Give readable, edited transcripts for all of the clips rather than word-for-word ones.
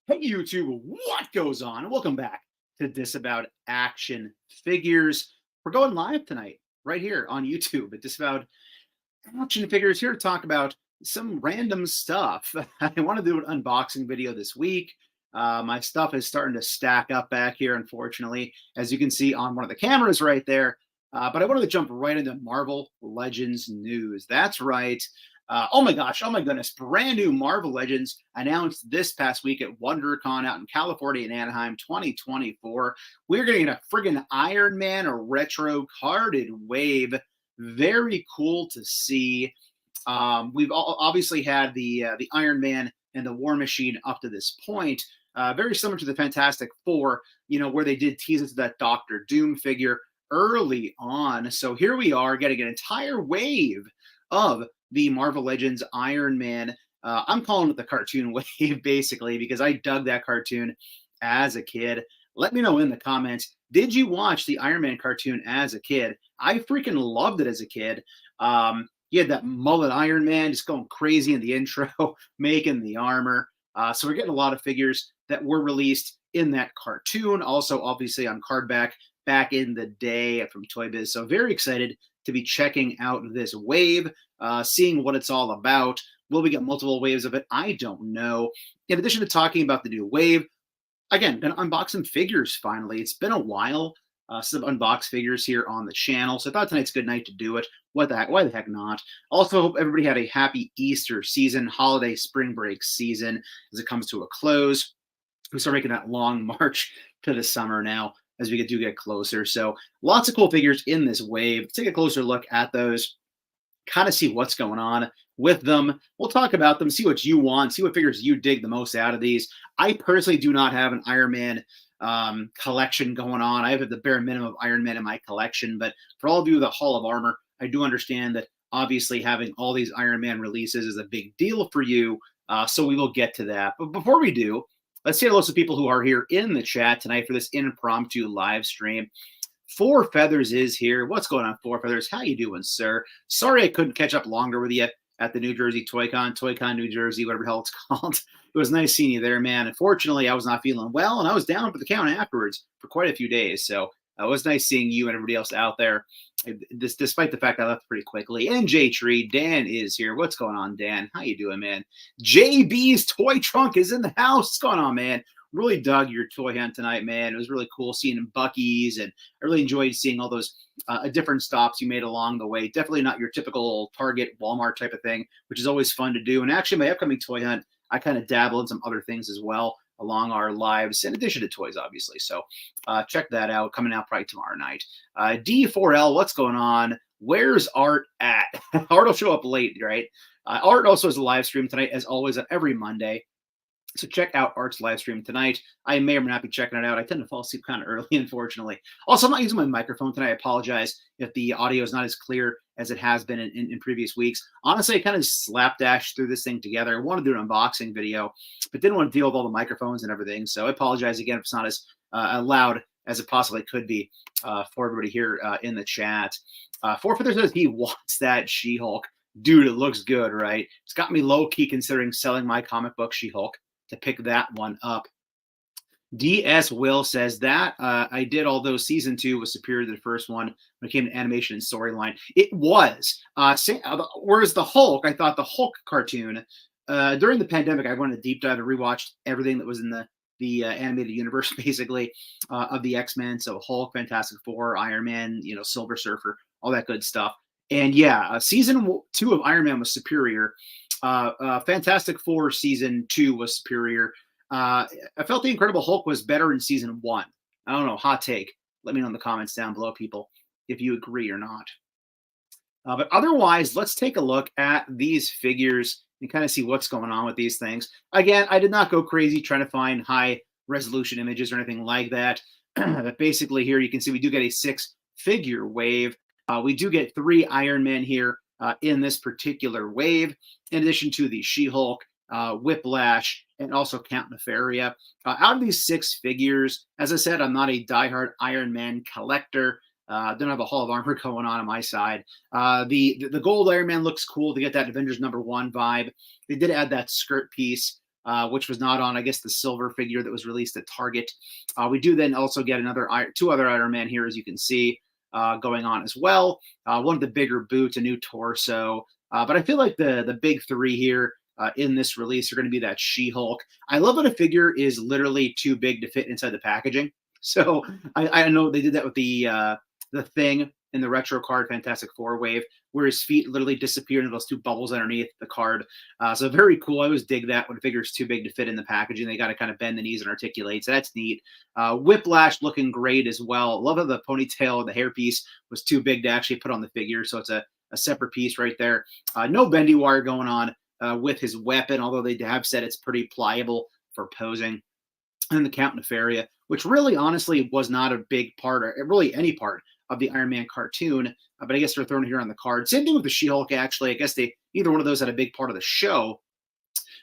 Hey YouTube, what goes on? Welcome back to Disavowed Action Figures. We're going live tonight, right here on YouTube at Disavowed Action Figures, here to talk about some random stuff. I want to do an unboxing video this week. My stuff is starting to stack up back here, unfortunately, as you can see on one of the cameras right there. But I wanted to jump right into Marvel Legends news. That's right. Oh my gosh, oh my goodness. Brand new Marvel Legends announced this past week at WonderCon out in California in Anaheim 2024. We're going to get a friggin' Iron Man, a retro carded wave. Very cool to see. We've obviously had the Iron Man and the War Machine up to this point. Very similar to the Fantastic Four, where they did tease us to that Doctor Doom figure early on. So here we are getting an entire wave of the Marvel Legends Iron Man. I'm calling it the cartoon wave, basically, because I dug that cartoon as a kid. Let me know in the comments, did you watch the Iron Man cartoon as a kid? I freaking loved it as a kid. You had that mullet Iron Man just going crazy in the intro, making the armor. So we're getting a lot of figures that were released in that cartoon. Also, obviously, on Cardback back in the day from Toy Biz. So very excited to be checking out this wave, seeing what it's all about. Will we get multiple waves of it? I don't know. In addition to talking about the new wave, again, gonna unbox some figures finally. It's been a while since I've unboxed figures here on the channel, so I thought tonight's a good night to do it. What the heck? Why the heck not? Also, hope everybody had a happy Easter season, holiday spring break season as it comes to a close. We start making that long march to the summer now as we do get closer. So lots of cool figures in this wave. Let's take a closer look at those, kind of see what's going on with them. We'll talk about them, see what you want, see what figures you dig the most out of these. I personally do not have an Iron Man collection going on. I have the bare minimum of Iron Man in my collection, but for all of you with the Hall of Armor, I do understand that obviously having all these Iron Man releases is a big deal for you, so we will get to that. But before we do, let's say hello to people who are here in the chat tonight for this impromptu live stream. Four Feathers is here. What's going on, Four Feathers? How you doing, sir? Sorry I couldn't catch up longer with you at the New Jersey ToyCon, New Jersey, whatever the hell it's called. It was nice seeing you there, man. Unfortunately, I was not feeling well, and I was down for the count afterwards for quite a few days. So it was nice seeing you and everybody else out there, despite the fact I left pretty quickly. And J Tree, Dan is here. What's going on, Dan? How you doing, man? JB's Toy Trunk is in the house. What's going on, man? Really dug your toy hunt tonight, man. It was really cool seeing Buc-ee's, and I really enjoyed seeing all those different stops you made along the way. Definitely not your typical Target, Walmart type of thing, which is always fun to do. And actually, my upcoming toy hunt, I kind of dabble in some other things as well along our lives, in addition to toys, obviously. So check that out, coming out probably tomorrow night. D4L, what's going on? Where's Art at? Art will show up late, right? Art also has a live stream tonight, as always, every Monday. So check out Art's live stream tonight. I may or may not be checking it out. I tend to fall asleep kind of early, unfortunately. Also, I'm not using my microphone tonight. I apologize if the audio is not as clear as it has been in previous weeks. Honestly, I kind of slapdash through this thing together. I wanted to do an unboxing video, but didn't want to deal with all the microphones and everything. So I apologize again if it's not as loud as it possibly could be for everybody here in the chat. Forfeither says he wants that She-Hulk. Dude, it looks good, right? It's got me low-key considering selling my comic book She-Hulk to pick that one up. DS Will says that I did, although season 2 was superior to the first one when it came to animation and storyline. It was. Whereas the Hulk, I thought the Hulk cartoon, during the pandemic, I went on a deep dive and rewatched everything that was in the animated universe, basically, of the X-Men. So Hulk, Fantastic Four, Iron Man, Silver Surfer, all that good stuff. And yeah, season 2 of Iron Man was superior. Fantastic Four season 2 was superior. I felt the Incredible Hulk was better in season 1. I don't know, hot take. Let me know in the comments down below, people, if you agree or not. But otherwise, let's take a look at these figures and kind of see what's going on with these things. Again, I did not go crazy trying to find high resolution images or anything like that. But basically here you can see we do get a 6-figure wave. We do get 3 Iron Men here in this particular wave, in addition to the She-Hulk, Whiplash, and also Count Nefaria. Out of these 6 figures, as I said, I'm not a diehard Iron Man collector. Don't have a Hall of Armor going on my side. The gold Iron Man looks cool to get that Avengers #1 vibe. They did add that skirt piece which was not on, I guess, the silver figure that was released at Target. We do then also get two other Iron Man here, as you can see, going on as well. One of the bigger boots, a new torso. But I feel like the big three here in this release are going to be that She-Hulk. I love when a figure is literally too big to fit inside the packaging. So I know they did that with the Thing in the retro card Fantastic Four wave, where his feet literally disappear into those two bubbles underneath the card. So very cool. I always dig that when a figure's too big to fit in the packaging. They got to kind of bend the knees and articulate. So that's neat. Whiplash looking great as well. Love how the ponytail, the hairpiece was too big to actually put on the figure. So it's a separate piece right there. No bendy wire going on with his weapon, although they have said it's pretty pliable for posing. And the Count Nefaria, which really honestly was not a big part, or really any part of the Iron Man cartoon, but I guess they're throwing it here on the card. Same thing with the She-Hulk, actually. I guess either one of those had a big part of the show.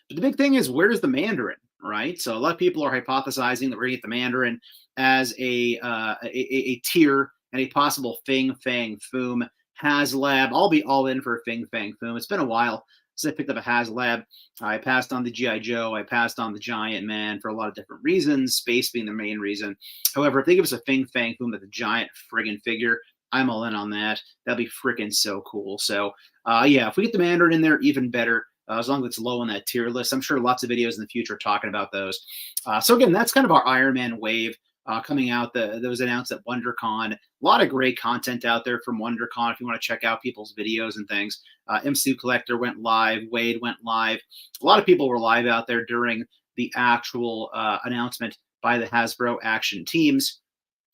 But the big thing is, where's the Mandarin, right? So a lot of people are hypothesizing that we're going to get the Mandarin as a tier and a possible Fing Fang Foom HasLab. I'll be all in for a Fing Fang Foom. It's been a while since I picked up a HasLab. I passed on the G.I. Joe. I passed on the Giant Man for a lot of different reasons, space being the main reason. However, if they give us a Fing Fang Foom with a giant friggin' figure, I'm all in on that. That'd be freaking so cool. So, yeah, if we get the Mandarin in there, even better, as long as it's low on that tier list. I'm sure lots of videos in the future talking about those. So, again, that's kind of our Iron Man wave coming out. That was announced at WonderCon. A lot of great content out there from WonderCon if you want to check out people's videos and things. MCU Collector went live. Wade went live. A lot of people were live out there during the actual announcement by the Hasbro Action teams.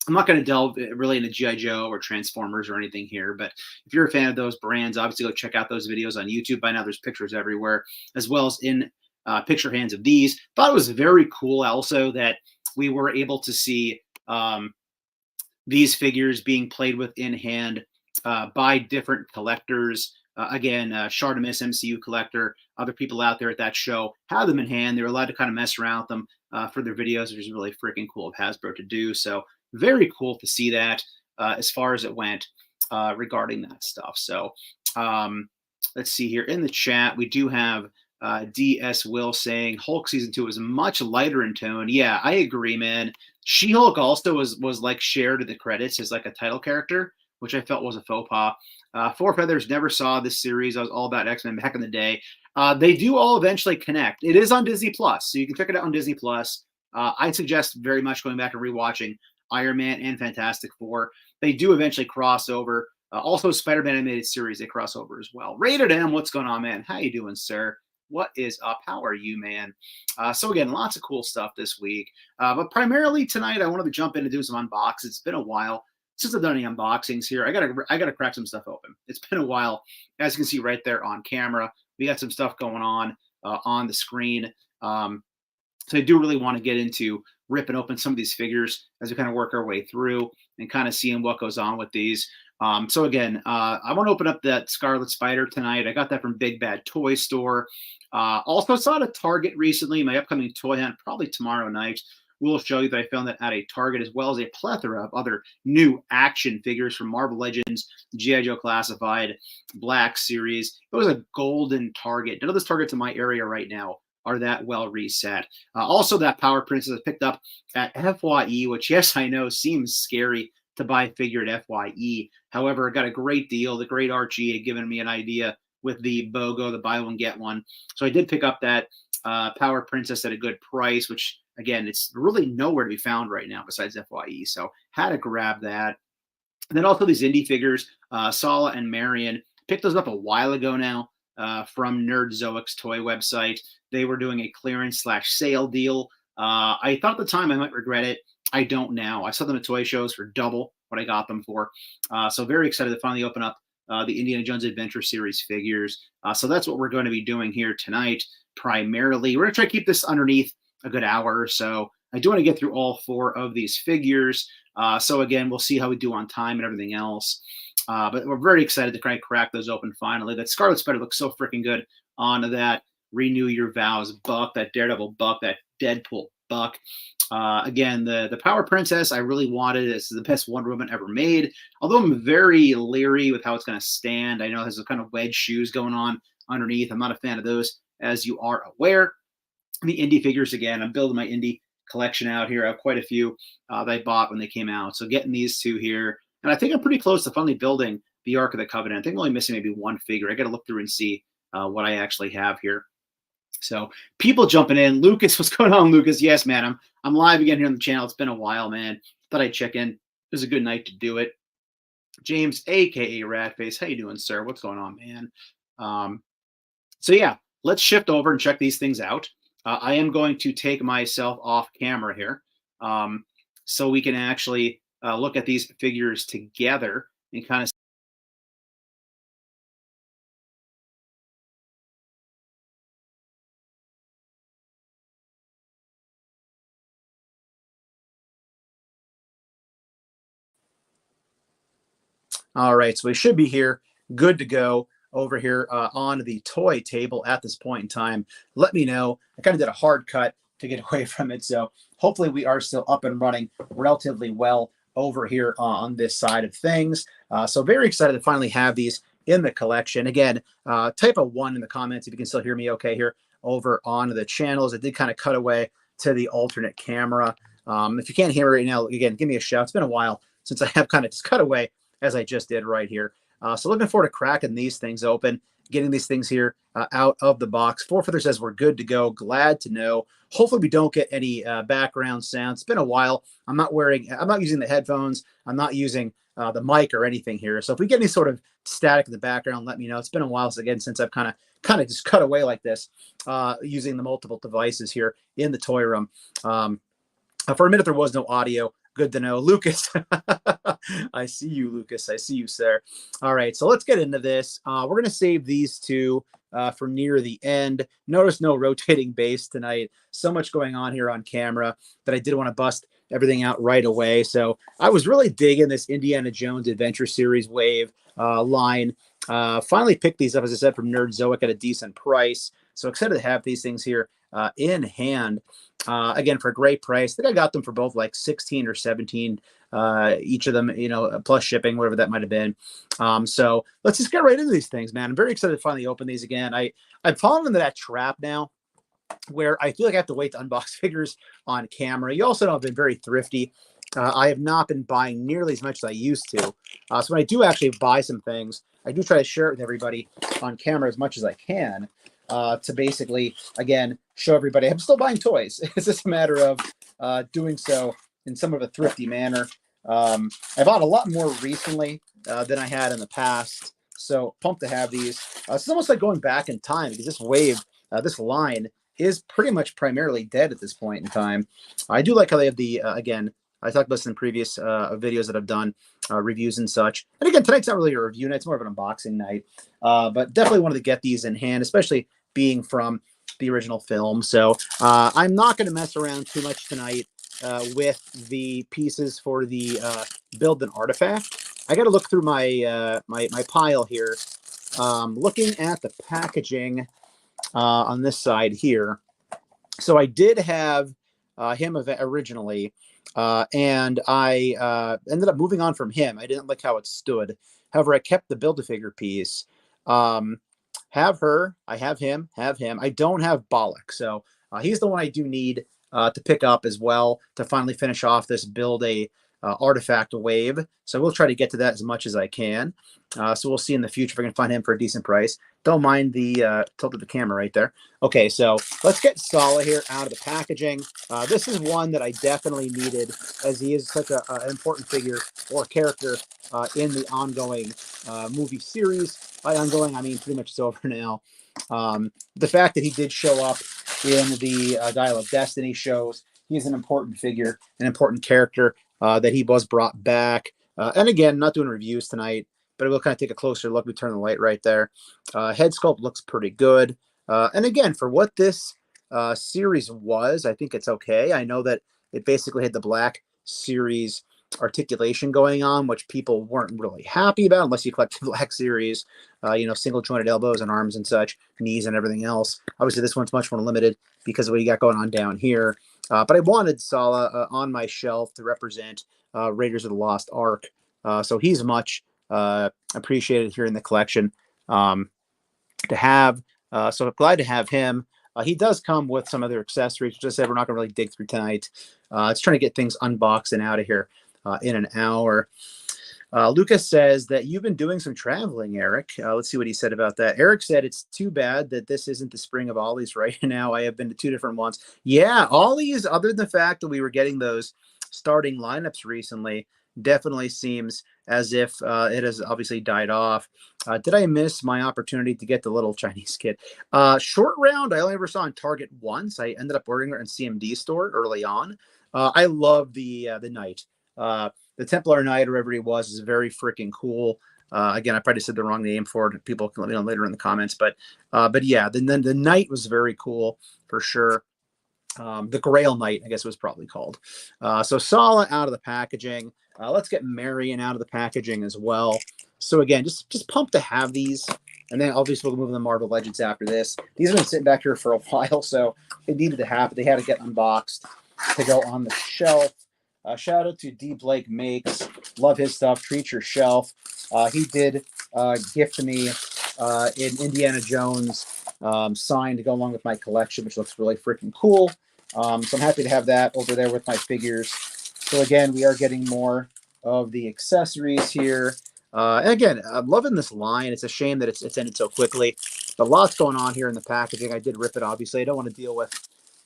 I'm not going to delve really into G.I. Joe or Transformers or anything here, but if you're a fan of those brands, obviously go check out those videos on YouTube. By now, there's pictures everywhere, as well as in picture hands of these. Thought it was very cool also that we were able to see these figures being played with in hand by different collectors. Again, Shardamus, MCU Collector, other people out there at that show have them in hand. They were allowed to kind of mess around with them for their videos, which is really freaking cool of Hasbro to do. So very cool to see that as far as it went regarding that stuff. So let's see here in the chat. We do have DS Will saying Hulk season 2 is much lighter in tone. Yeah, I agree, man. She-Hulk also was like shared in the credits as like a title character, which I felt was a faux pas. Four Feathers never saw this series. I was all about X-Men back in the day. They do all eventually connect. It is on Disney Plus, so you can check it out on Disney Plus. I'd suggest very much going back and rewatching Iron Man and Fantastic Four. They do eventually cross over. Also, Spider-Man animated series, they cross over as well. Rated M, what's going on, man? How you doing, sir? What is up? How are you, man? So again, lots of cool stuff this week. But primarily tonight, I wanted to jump in and do some unboxings. It's been a while since I've done any unboxings here. I gotta crack some stuff open. It's been a while. As you can see right there on camera, we got some stuff going on the screen. So I do really want to get into ripping open some of these figures as we kind of work our way through and kind of seeing what goes on with these. So again, I want to open up that Scarlet Spider tonight. I got that from Big Bad Toy Store. Also saw it at Target recently. My upcoming toy hunt, probably tomorrow night, will show you that I found that at a Target, as well as a plethora of other new action figures from Marvel Legends, G.I. Joe Classified, Black Series. It was a golden Target. None of those Targets in my area right now are that well reset. Also, that Power Princess I picked up at FYE, which, yes, I know seems scary to buy a figure at FYE. However, I got a great deal. The great Archie had given me an idea with the BOGO, the buy one, get one. So I did pick up that Power Princess at a good price, which, again, it's really nowhere to be found right now besides FYE. So had to grab that. And then also these indie figures, Sala and Marion. Picked those up a while ago now from Nerdzoic's toy website. They were doing a clearance/sale deal. I thought at the time I might regret it. I don't now. I saw them at toy shows for double what I got them for. So very excited to finally open up the Indiana Jones Adventure Series figures. So that's what we're going to be doing here tonight primarily. We're going to try to keep this underneath a good hour or so. I do want to get through all four of these figures. So again, we'll see how we do on time and everything else. But we're very excited to kind of crack those open finally. That Scarlet Spider looks so freaking good on that Renew Your Vows buck, that Daredevil buck, that Deadpool buck. Again, the Power Princess, I really wanted. It's the best Wonder Woman ever made. Although I'm very leery with how it's going to stand. I know there's a kind of wedge shoes going on underneath. I'm not a fan of those, as you are aware. the indie figures again. I'm building my indie collection out here. I have quite a few that I bought when they came out. So getting these two here. And I think I'm pretty close to finally building the Ark of the Covenant. I think I'm only missing maybe one figure. I got to look through and see what I actually have here. So people jumping in. Lucas, what's going on, Lucas? Yes, man. I'm live again here on the channel. It's been a while, man. Thought I'd check in. It was a good night to do it. James, aka Ratface, how you doing, sir? What's going on, man? So yeah, let's shift over and check these things out. I am going to take myself off camera here, so we can actually look at these figures together and kind of. All right, so we should be here, good to go over here on the toy table at this point in time. Let me know. I kind of did a hard cut to get away from it, so hopefully we are still up and running relatively well over here on this side of things. So very excited to finally have these in the collection. Again, type a 1 in the comments if you can still hear me okay here over on the channels. I did kind of cut away to the alternate camera. If you can't hear me right now, again, give me a shout. It's been a while since I have kind of just cut away as I just did right here. So looking forward to cracking these things open, getting these things here out of the box. Forfeither says we're good to go. Glad to know. Hopefully we don't get any background sounds. It's been a while. I'm not using the headphones. I'm not using the mic or anything here. So if we get any sort of static in the background, let me know. It's been a while again since I've kind of just cut away like this using the multiple devices here in the toy room. For a minute, there was no audio. Good to know. Lucas, I see you, Lucas. I see you, sir. All right, so let's get into this. We're going to save these two for near the end. Notice no rotating base tonight. So much going on here on camera that I did want to bust everything out right away. So I was really digging this Indiana Jones Adventure Series wave line. Finally picked these up, as I said, from Nerdzoic at a decent price. So excited to have these things here in hand. Again, for a great price. I think I got them for both like 16 or 17 each of them, plus shipping, whatever that might have been. So let's just get right into these things, man. I'm very excited to finally open these again. I've fallen into that trap now where I feel like I have to wait to unbox figures on camera. You also know I've been very thrifty. I have not been buying nearly as much as I used to. So when I do actually buy some things, I do try to share it with everybody on camera as much as I can. To basically, again, show everybody I'm still buying toys. It's just a matter of doing so in some of a thrifty manner. I bought a lot more recently than I had in the past. So pumped to have these. It's almost like going back in time because this wave, this line is pretty much primarily dead at this point in time. I do like how they have the, again, I talked about this in previous videos that I've done, reviews and such. And again, tonight's not really a review night. It's more of an unboxing night. But definitely wanted to get these in hand, especially being from the original film. So I'm not going to mess around too much tonight with the pieces for the build an artifact. I got to look through my my pile here, looking at the packaging on this side here. So I did have him originally, and I ended up moving on from him. I didn't like how it stood. However, I kept the Build-A-Figure piece. Have her. I have him. Have him. I don't have Bollock. So he's the one I do need to pick up as well to finally finish off this build a artifact wave. So we'll try to get to that as much as I can. So we'll see in the future if I can find him for a decent price. Don't mind the tilt of the camera right there. Okay, so let's get Sala here out of the packaging. This is one that I definitely needed as he is such an important figure or character in the ongoing movie series. By ongoing, I mean pretty much it's over now. The fact that he did show up in the Dial of Destiny shows he's an important figure, an important character that he was brought back. And again, not doing reviews tonight, but we'll kind of take a closer look. We turn the light right there. Head sculpt looks pretty good. And again, for what this series was, I think it's okay. I know that it basically had the Black Series articulation going on, which people weren't really happy about unless you collect the Black Series, single jointed elbows and arms and such, knees and everything else. Obviously, this one's much more limited because of what you got going on down here. But I wanted Sala on my shelf to represent Raiders of the Lost Ark. So he's much appreciated here in the collection to have. So I'm glad to have him. He does come with some other accessories, which I said we're not going to really dig through tonight. It's trying to get things unboxed and out of here in an hour. Lucas says that you've been doing some traveling, Eric. Let's see what he said about that. Eric said it's too bad that this isn't the spring of Ollie's right now. I have been to 2 different ones. Yeah, Ollie's, other than the fact that we were getting those starting lineups recently, definitely seems as if it has obviously died off. Did I miss my opportunity to get the little Chinese kid? Short round, I only ever saw in Target once. I ended up ordering it in CMD store early on. I love the knight. The Templar Knight, or whatever he was, is very freaking cool. Again, I probably said the wrong name for it. People can let me know later in the comments. But yeah, then the Knight was very cool for sure. The Grail Knight, I guess it was probably called. So Sala out of the packaging. Let's get Marion out of the packaging as well. So again, just pumped to have these. And then obviously we'll move on to Marvel Legends after this. These have been sitting back here for a while, so it needed to happen. They had to get unboxed to go on the shelf. Shout out to D. Blake Makes. Love his stuff. Treat your shelf. He did gift me in Indiana Jones signed to go along with my collection, which looks really freaking cool. So I'm happy to have that over there with my figures. So again, we are getting more of the accessories here. And again, I'm loving this line. It's a shame that it's ended so quickly. But lots going on here in the packaging. I did rip it, obviously. I don't want to deal with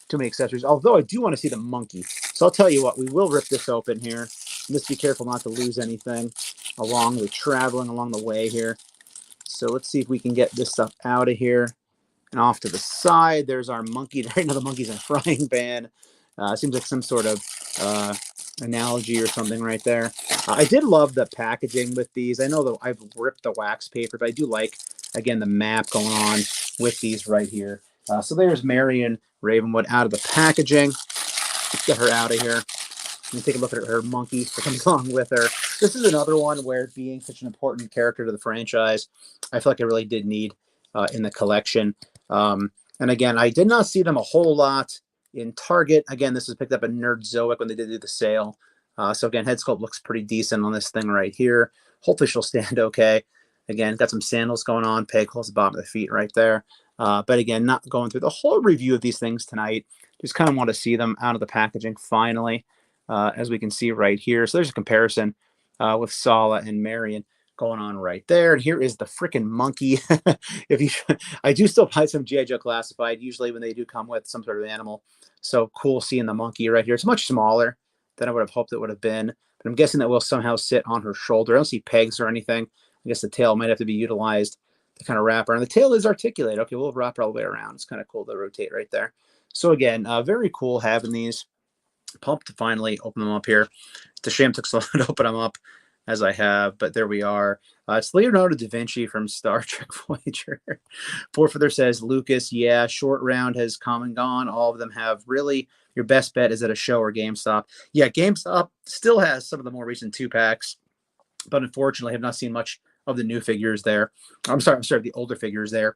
too many accessories, although I do want to see the monkey. So I'll tell you what, we will rip this open here. Just be careful not to lose anything along the traveling along the way here. So let's see if we can get this stuff out of here. And off to the side, there's our monkey. Right now the monkey's in a frying pan. Seems like some sort of analogy or something right there. I did love the packaging with these. I know that I've ripped the wax paper, but I do like, again, the map going on with these right here. So there's Marion Ravenwood out of the packaging. Let's get her out of here. And take a look at her monkey that comes along with her. This is another one where, being such an important character to the franchise, I feel like I really did need in the collection. And again, I did not see them a whole lot in Target. Again, this was picked up at Nerdzoic when they did do the sale. So again, head sculpt looks pretty decent on this thing right here. Hopefully she'll stand okay. Again, got some sandals going on, peg holes at the bottom of the feet right there. But again, not going through the whole review of these things tonight. Just kind of want to see them out of the packaging finally, as we can see right here. So there's a comparison with Sala and Marion going on right there. And here is the freaking monkey. I do still buy some G.I. Joe Classified, usually when they do come with some sort of animal. So cool seeing the monkey right here. It's much smaller than I would have hoped it would have been. But I'm guessing that will somehow sit on her shoulder. I don't see pegs or anything. I guess the tail might have to be utilized to kind of wrap around. The tail is articulated. Okay, we'll wrap all the way around. It's kind of cool to rotate right there. So again, very cool having these. Pumped to finally open them up here. It's a shame it took so long to open them up as I have, but there we are. It's Leonardo da Vinci from Star Trek Voyager. Forfeither says, Lucas, yeah, short round has come and gone. All of them have. Really, your best bet is at a show or GameStop. Yeah, GameStop still has some of the more recent 2-packs, but unfortunately have not seen much of the new figures there. I'm sorry, the older figures there.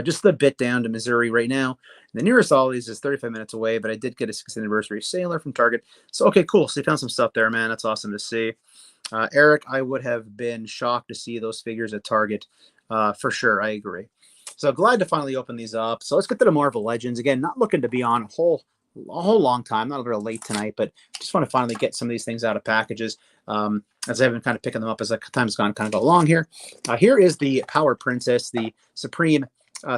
Just a bit down to Missouri right now. The nearest Ollie's is 35 minutes away, but I did get a 6th anniversary sailor from Target. So, okay, cool. So you found some stuff there, man. That's awesome to see. Eric, I would have been shocked to see those figures at Target. For sure, I agree. So glad to finally open these up. So let's get to the Marvel Legends. Again, not looking to be on a whole long time. Not a little late tonight, but just want to finally get some of these things out of packages. As I've been kind of picking them up as time's gone kind of go along here. Here is the Power Princess, the Supreme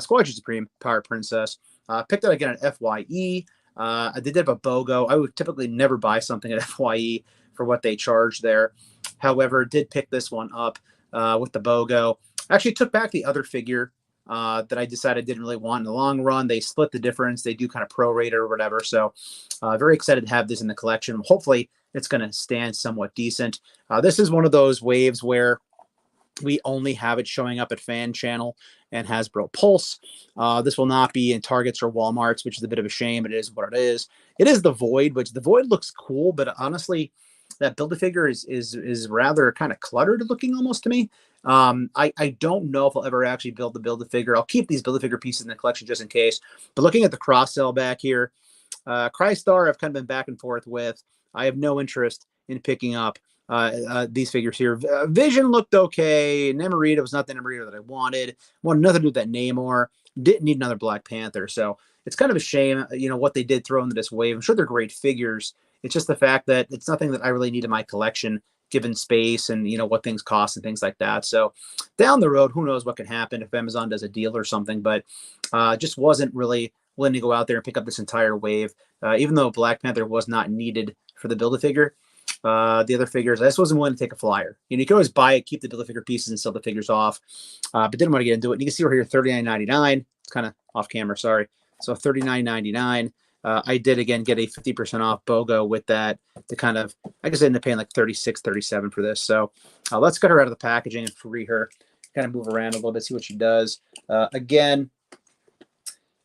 Squadron Supreme Power Princess. Picked up again at FYE. I did have a BOGO. I would typically never buy something at FYE for what they charge there. However, did pick this one up with the BOGO. Actually took back the other figure that I decided I didn't really want in the long run. They split the difference. They do kind of prorate or whatever. So very excited to have this in the collection. Hopefully it's going to stand somewhat decent. This is one of those waves where we only have it showing up at Fan Channel and Hasbro Pulse. This will not be in Targets or Walmarts, which is a bit of a shame, but it is what it is. It is the Void, which the Void looks cool, but honestly, that Build-A-Figure is rather kind of cluttered looking almost to me. I don't know if I'll ever actually build the Build-A-Figure. I'll keep these Build-A-Figure pieces in the collection just in case. But looking at the cross-sell back here, Crystar I've kind of been back and forth with. I have no interest in picking up these figures here. Vision looked okay. Nemorita was not the Nemorita that I wanted. Wanted nothing to do with that Namor. didn't need another Black Panther. So it's kind of a shame, what they did throw into this wave. I'm sure they're great figures. It's just the fact that it's nothing that I really need in my collection, given space and what things cost and things like that. So down the road, who knows what can happen if Amazon does a deal or something. But just wasn't really willing to go out there and pick up this entire wave, even though Black Panther was not needed for the Build-A-Figure. The other figures, I just wasn't willing to take a flyer. You can always buy it, keep the Build-A-Figure pieces, and sell the figures off. But didn't want to get into it. And you can see right here, $39.99. It's kind of off camera, sorry. So $39.99. I did again get a 50% off BOGO with that to kind of, I guess I ended up paying like $36, $37 for this. So let's get her out of the packaging and free her, kind of move around a little bit, see what she does. Again,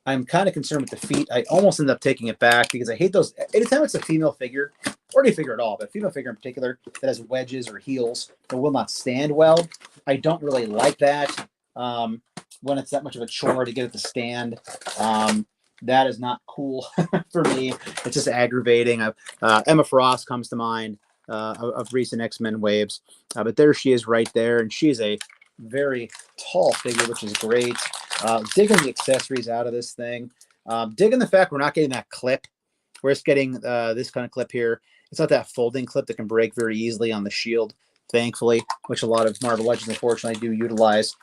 I'm kind of concerned with the feet. I almost ended up taking it back because I hate those. Anytime it's a female figure, or any figure at all, but a female figure in particular that has wedges or heels that will not stand well, I don't really like that. When it's that much of a chore to get it to stand, that is not cool for me. It's just aggravating. Emma Frost comes to mind of recent X-Men waves, but there she is right there, and she's a very tall figure, which is great. Digging the accessories out of this thing. Digging the fact we're not getting that clip. We're just getting this kind of clip here. It's not that folding clip that can break very easily on the shield, thankfully, which a lot of Marvel Legends, unfortunately, do utilize.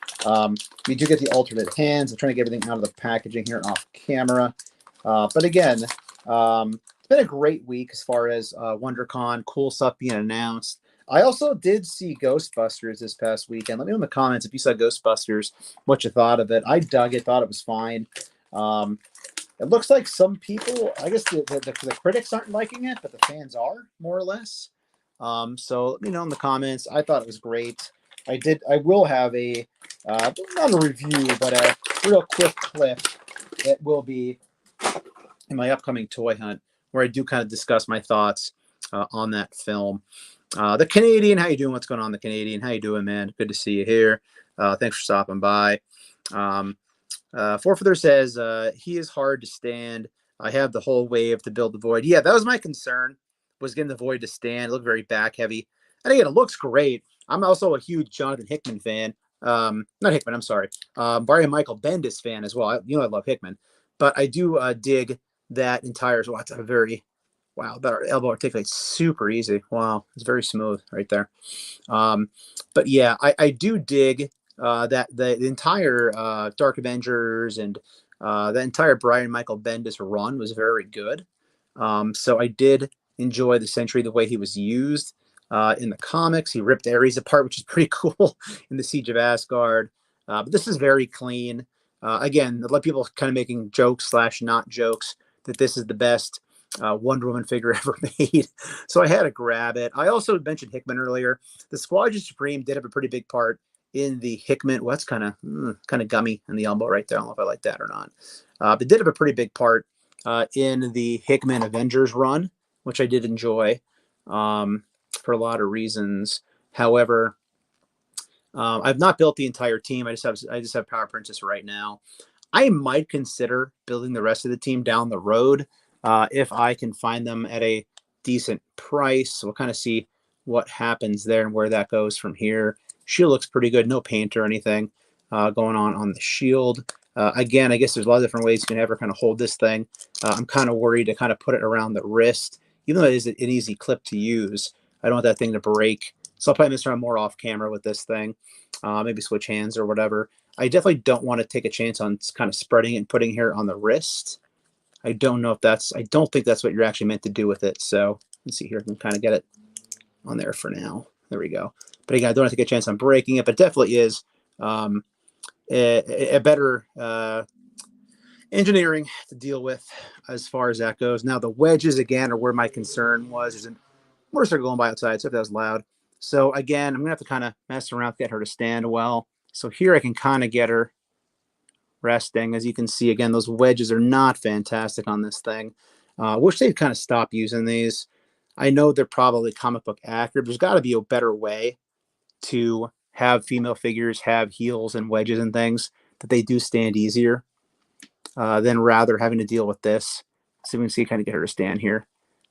We do get the alternate hands. I'm trying to get everything out of the packaging here off camera. But again, it's been a great week as far as WonderCon, cool stuff being announced. I also did see Ghostbusters this past weekend. Let me know in the comments if you saw Ghostbusters, what you thought of it. I dug it, thought it was fine. It looks like some people, I guess the critics aren't liking it, but the fans are, more or less. So let me know in the comments. I thought it was great. I will have a, not a review, but a real quick clip that will be in my upcoming toy hunt where I do kind of discuss my thoughts on that film. The Canadian, how you doing? What's going on, the Canadian? How you doing, man? Good to see you here. Thanks for stopping by. Forfeiter says, he is hard to stand. I have the whole wave to build the Void. Yeah, that was my concern, was getting the Void to stand. It looked very back heavy. And again, it looks great. I'm also a huge Jonathan Hickman fan. Not Hickman, I'm sorry. Brian Michael Bendis fan as well. I love Hickman. But I do dig that entire, well, it's a very, wow, that elbow articulates super easy. Wow, it's very smooth right there. But yeah, I do dig that the entire Dark Avengers and the entire Brian Michael Bendis run was very good. So I did enjoy the Sentry, the way he was used in the comics. He ripped Ares apart, which is pretty cool in the Siege of Asgard. But this is very clean. Again, a lot of people kind of making jokes / not jokes that this is the best Wonder Woman figure ever made. So I had to grab it. I also mentioned Hickman earlier. The Squadron Supreme did have a pretty big part in the Hickman. Well, that's kind of gummy in the elbow right there. I don't know if I like that or not. But did have a pretty big part in the Hickman Avengers run, which I did enjoy for a lot of reasons. However, I've not built the entire team. I just have Power Princess right now. I might consider building the rest of the team down the road if I can find them at a decent price. We'll kind of see what happens there and where that goes from here. Shield looks pretty good. No paint or anything going on the shield. Again, I guess there's a lot of different ways you can have her kind of hold this thing. I'm kind of worried to kind of put it around the wrist, even though it is an easy clip to use. I don't want that thing to break. So I'll probably mess around more off camera with this thing. Maybe switch hands or whatever. I definitely don't want to take a chance on kind of spreading it and putting here on the wrist. I don't know if I don't think that's what you're actually meant to do with it. So let's see here. I can kind of get it on there for now. There we go. But again, I don't want to take a chance on breaking it, but definitely is a better engineering to deal with as far as that goes. Now the wedges again are where my concern was. There's a motorcycle going by outside, so if that was loud. So again, I'm gonna have to kind of mess around to get her to stand well. So here I can kind of get her resting. As you can see, again, those wedges are not fantastic on this thing. Wish they'd kind of stop using these. I know they're probably comic book accurate. There's got to be a better way to have female figures have heels and wedges and things that they do stand easier than rather having to deal with this. So we can see, kind of get her to stand here.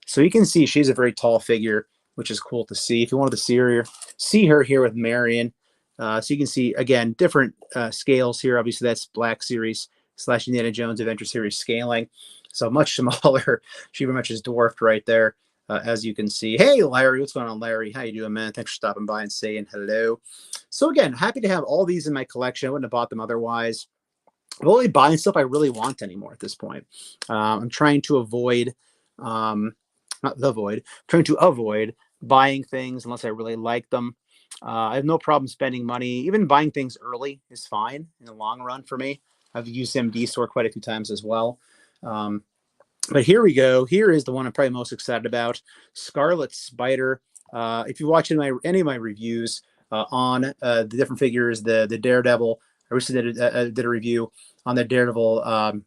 So you can see she's a very tall figure, which is cool to see. If you wanted to see her here with Marion, so you can see, again, different scales here. Obviously, that's Black Series / Indiana Jones Adventure Series scaling. So much smaller. She very much is dwarfed right there, as you can see. Hey, Larry, what's going on, Larry? How you doing, man? Thanks for stopping by and saying hello. So again, happy to have all these in my collection. I wouldn't have bought them otherwise. I'm only buying stuff I really want anymore at this point. I'm trying to avoid, trying to avoid buying things unless I really like them. I have no problem spending money. Even buying things early is fine in the long run for me. I've used MD Store quite a few times as well. But here we go. Here is the one I'm probably most excited about, Scarlet Spider. If you watch any of my reviews on the different figures, the Daredevil, I recently did a review on the Daredevil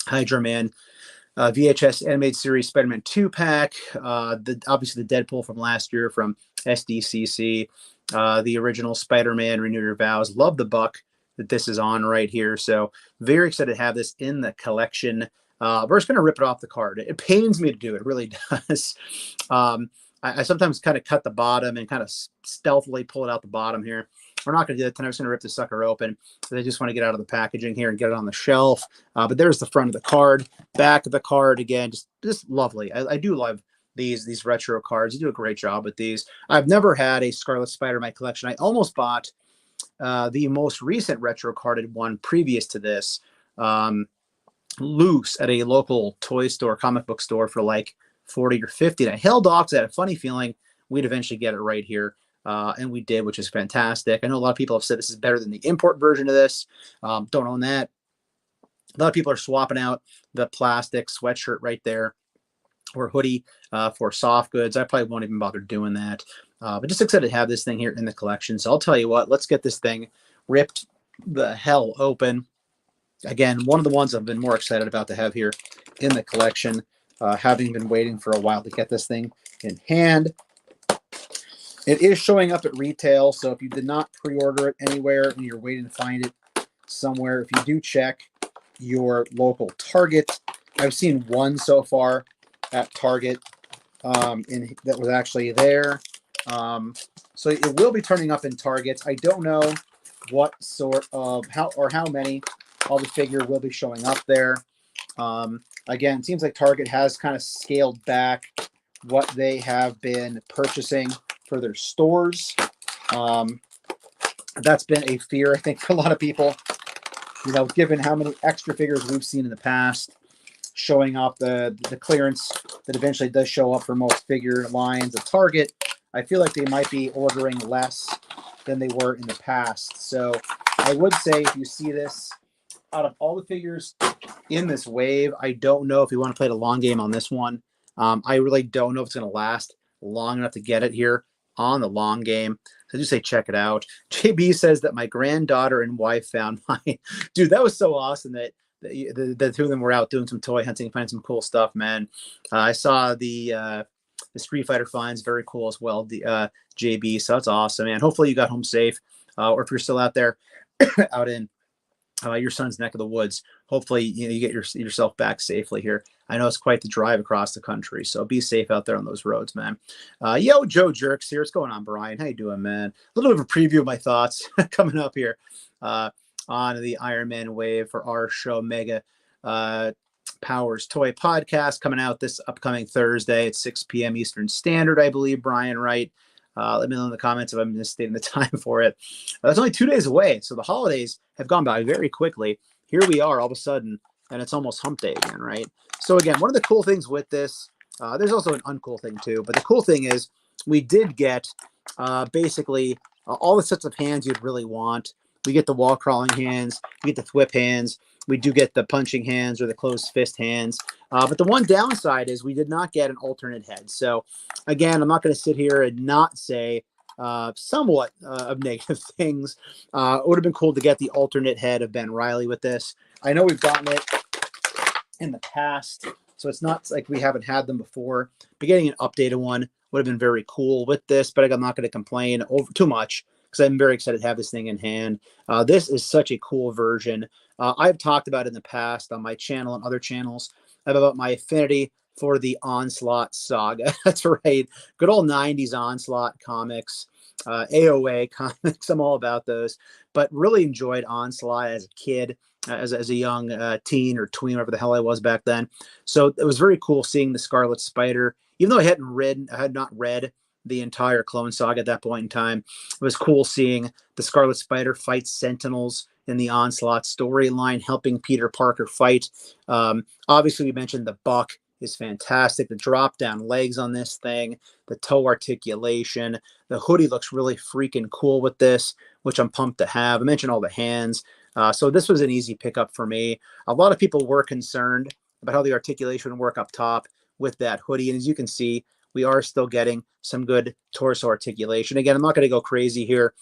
Hydra Man VHS animated series Spider-Man 2-pack, obviously the Deadpool from last year from SDCC, the original Spider-Man Renew Your Vows. Love the buck that this is on right here. So very excited to have this in the collection. We're just going to rip it off the card. It pains me to do it. It really does. I sometimes kind of cut the bottom and kind of stealthily pull it out the bottom here. We're not going to do that. I'm just going to rip the sucker open. I just want to get out of the packaging here and get it on the shelf. But there's the front of the card, back of the card again. Just lovely. I do love these retro cards. You do a great job with these. I've never had a Scarlet Spider in my collection. I almost bought the most recent retro carded one previous to this, loose at a local toy store, comic book store for like 40 or 50. And I held off because I had a funny feeling we'd eventually get it right here. And we did, which is fantastic. I know a lot of people have said this is better than the import version of this. Don't own that. A lot of people are swapping out the plastic sweatshirt right there or hoodie for soft goods. I probably won't even bother doing that. But just excited to have this thing here in the collection. So I'll tell you what, let's get this thing ripped the hell open. Again, one of the ones I've been more excited about to have here in the collection, having been waiting for a while to get this thing in hand. It is showing up at retail, so if you did not pre-order it anywhere and you're waiting to find it somewhere, if you do check your local Target, I've seen one so far at Target that was actually there. So it will be turning up in Targets. I don't know what sort of how many of the figure will be showing up there. Again, it seems like Target has kind of scaled back what they have been purchasing for their stores. That's been a fear, I think, for a lot of people, you know, given how many extra figures we've seen in the past showing up, the clearance that eventually does show up for most figure lines at Target. I feel like they might be ordering less than they were in the past. So I would say if you see this, out of all the figures in this wave, I don't know if you want to play the long game on this one. I really don't know if it's going to last long enough to get it here on the long game. So just say check it out. JB says that my granddaughter and wife found mine. Dude, that was so awesome that the two of them were out doing some toy hunting, finding some cool stuff, man. I saw the Street Fighter finds, very cool as well, the JB. So that's awesome, man. Hopefully you got home safe, or if you're still out there, out in your son's neck of the woods, hopefully you get yourself back safely here. I know it's quite the drive across the country, so be safe out there on those roads, man. Yo, Joe Jerks here. What's going on, Brian? How you doing, man? A little bit of a preview of my thoughts coming up here on the Iron Man wave for our show, Mega Powers Toy Podcast, coming out this upcoming Thursday at 6 p.m. Eastern Standard, I believe, Brian, right? Let me know in the comments if I'm misstating the time for it. That's only 2 days away, so the holidays have gone by very quickly. Here we are all of a sudden, and it's almost hump day again, right? So again, one of the cool things with this, there's also an uncool thing too, but the cool thing is we did get basically all the sets of hands you'd really want. We get the wall crawling hands, we get the thwip hands, we do get the punching hands or the closed fist hands. But the one downside is we did not get an alternate head. So again, I'm not going to sit here and not say somewhat of negative things. It would have been cool to get the alternate head of Ben Reilly with this. I know we've gotten it in the past, so it's not like we haven't had them before. But getting an updated one would have been very cool with this, but I'm not going to complain over too much because I'm very excited to have this thing in hand. This is such a cool version. I've talked about in the past on my channel and other channels about my affinity for the Onslaught saga. That's right. Good old 90s Onslaught comics, AOA comics. I'm all about those, but really enjoyed Onslaught as a kid. as a young teen or tween, whatever the hell I was back then. So it was very cool seeing the Scarlet Spider, even though I had not read the entire Clone Saga at that point in time. It was cool seeing the Scarlet Spider fight Sentinels in the Onslaught storyline, helping Peter Parker fight. Obviously, we mentioned the Buck is fantastic. The drop down legs on this thing, the toe articulation, the hoodie looks really freaking cool with this, which I'm pumped to have. I mentioned all the hands. So this was an easy pickup for me. A lot of people were concerned about how the articulation would work up top with that hoodie. And as you can see, we are still getting some good torso articulation. Again, I'm not going to go crazy here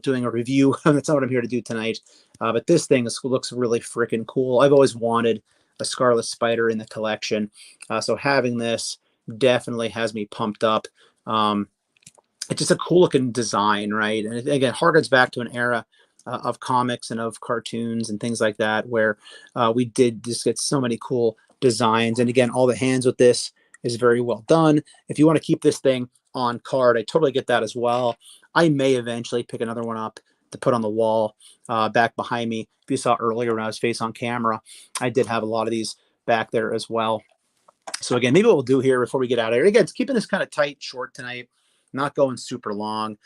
doing a review. That's not what I'm here to do tonight. But this thing looks really freaking cool. I've always wanted a Scarlet Spider in the collection. So having this definitely has me pumped up. It's just a cool looking design, right? And it, again, harkens back to an era of comics and of cartoons and things like that, where we did just get so many cool designs. And again, all the hands with this is very well done. If you want to keep this thing on card, I totally get that as well. I may eventually pick another one up to put on the wall back behind me. If you saw earlier when I was face on camera, I did have a lot of these back there as well. So again, maybe what we'll do here before we get out of here, again, it's keeping this kind of tight, short tonight, not going super long.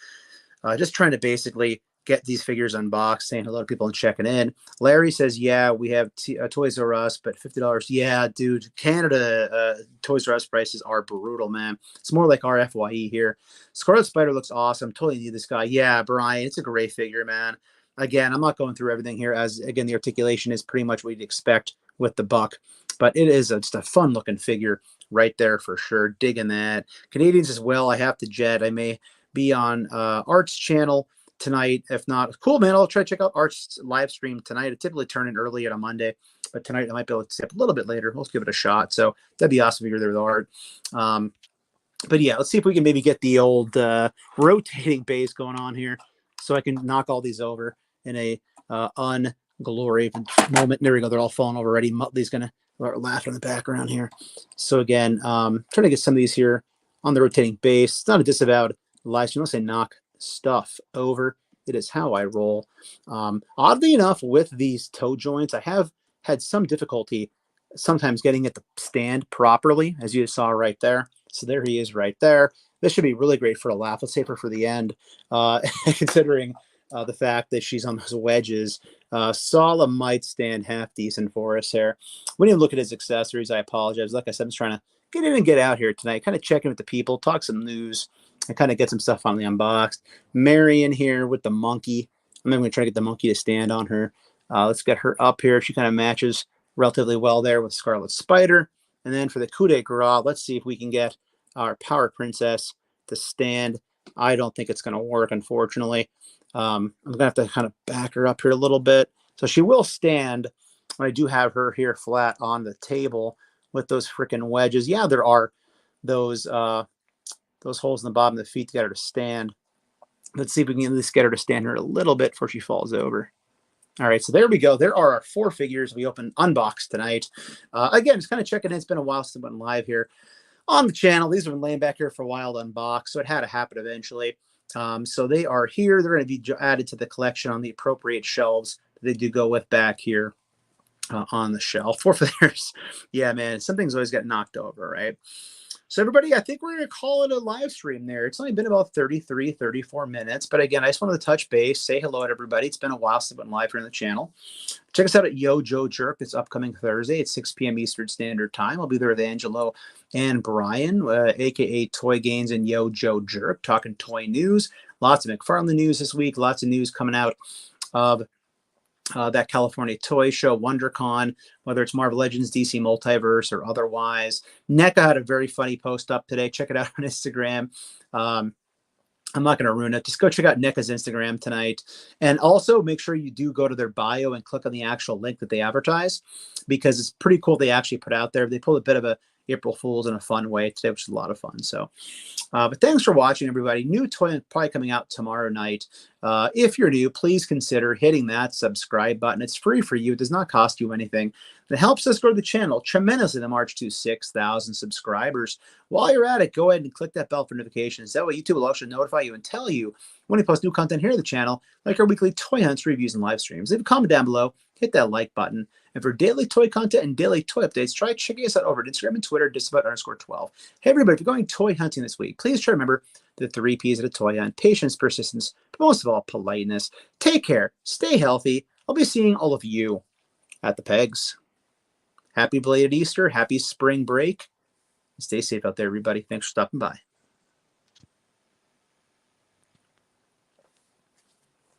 Just trying to basically get these figures unboxed, saying hello to people and checking in. Larry says, yeah, we have Toys R Us, but $50. Yeah, dude, Canada Toys R Us prices are brutal, man. It's more like our FYE here. Scarlet Spider looks awesome. Totally need this guy. Yeah, Brian, it's a great figure, man. Again, I'm not going through everything here, as, again, the articulation is pretty much what you'd expect with the Buck, but it is just a fun-looking figure right there for sure. Digging that. Canadians as well. I have to jet. I may be on Art's channel tonight. If not, cool, man. I'll try to check out Art's live stream tonight. I typically turn in early on a Monday, but tonight I might be able to step a little bit later. Let's give it a shot. So that'd be awesome if you're there with Art. But yeah, let's see if we can maybe get the old rotating base going on here so I can knock all these over in a unglory moment. There we go. They're all falling over already. Muttley's going to laugh in the background here. So again, trying to get some of these here on the rotating base. It's not a disavowed live stream. I'll say knock stuff over. It is how I roll. Oddly enough, with these toe joints, I have had some difficulty sometimes getting it to stand properly, as you saw right there. So there he is right there. This should be really great for a laugh. Let's save her for the end, considering the fact that she's on those wedges. Sala might stand half decent for us here. We didn't look at his accessories. I apologize. Like I said, I'm just trying to get in and get out here tonight, kind of checking with the people, talk some news, and kind of get some stuff finally unboxed. Marion here with the monkey. I'm going to try to get the monkey to stand on her. Let's get her up here. She kind of matches relatively well there with Scarlet Spider. And then for the coup de grace, let's see if we can get our Power Princess to stand. I don't think it's going to work, unfortunately. I'm going to have to kind of back her up here a little bit. So she will stand. I do have her here flat on the table with those freaking wedges. Yeah, there are those holes in the bottom of the feet to get her to stand. Let's see if we can at least get her to stand here a little bit before she falls over. All right, so there we go. There are our 4 figures we unboxed tonight. Again, just kind of checking in. It's been a while since I went live here on the channel. These have been laying back here for a while to unbox, so it had to happen eventually. So they are here. They're going to be added to the collection on the appropriate shelves that they do go with back here on the shelf. 4 figures. Yeah, man, something's always got knocked over, right? So everybody, I think we're going to call it a live stream there. It's only been about 33, 34 minutes. But again, I just wanted to touch base, say hello to everybody. It's been a while since I've been live here on the channel. Check us out at Yo Joe Jerk. It's upcoming Thursday at 6 p.m. Eastern Standard Time. I'll be there with Angelo and Brian, a.k.a. Toy Gains and Yo Joe Jerk, talking toy news. Lots of McFarlane news this week. Lots of news coming out of that California Toy Show, WonderCon, whether it's Marvel Legends, DC Multiverse, or otherwise. NECA had a very funny post up today. Check it out on Instagram. I'm not going to ruin it. Just go check out NECA's Instagram tonight. And also make sure you do go to their bio and click on the actual link that they advertise, because it's pretty cool they actually put out there. They pulled a bit of a April Fool's in a fun way today, which is a lot of fun. So, but thanks for watching, everybody. New toy probably coming out tomorrow night. If you're new, please consider hitting that subscribe button. It's free for you. It does not cost you anything. It helps us grow the channel tremendously to march to 6,000 subscribers. While you're at it, go ahead and click that bell for notifications. That way YouTube will actually notify you and tell you when we post new content here on the channel, like our weekly toy hunts, reviews, and live streams. Leave a comment down below, hit that like button. And for daily toy content and daily toy updates, try checking us out over at Instagram and Twitter, disavowed_12. Hey everybody, if you're going toy hunting this week, please try to remember the 3 P's at a toy hunt: patience, persistence, but most of all, politeness. Take care, stay healthy. I'll be seeing all of you at the pegs. Happy belated Easter, happy spring break. Stay safe out there, everybody. Thanks for stopping by.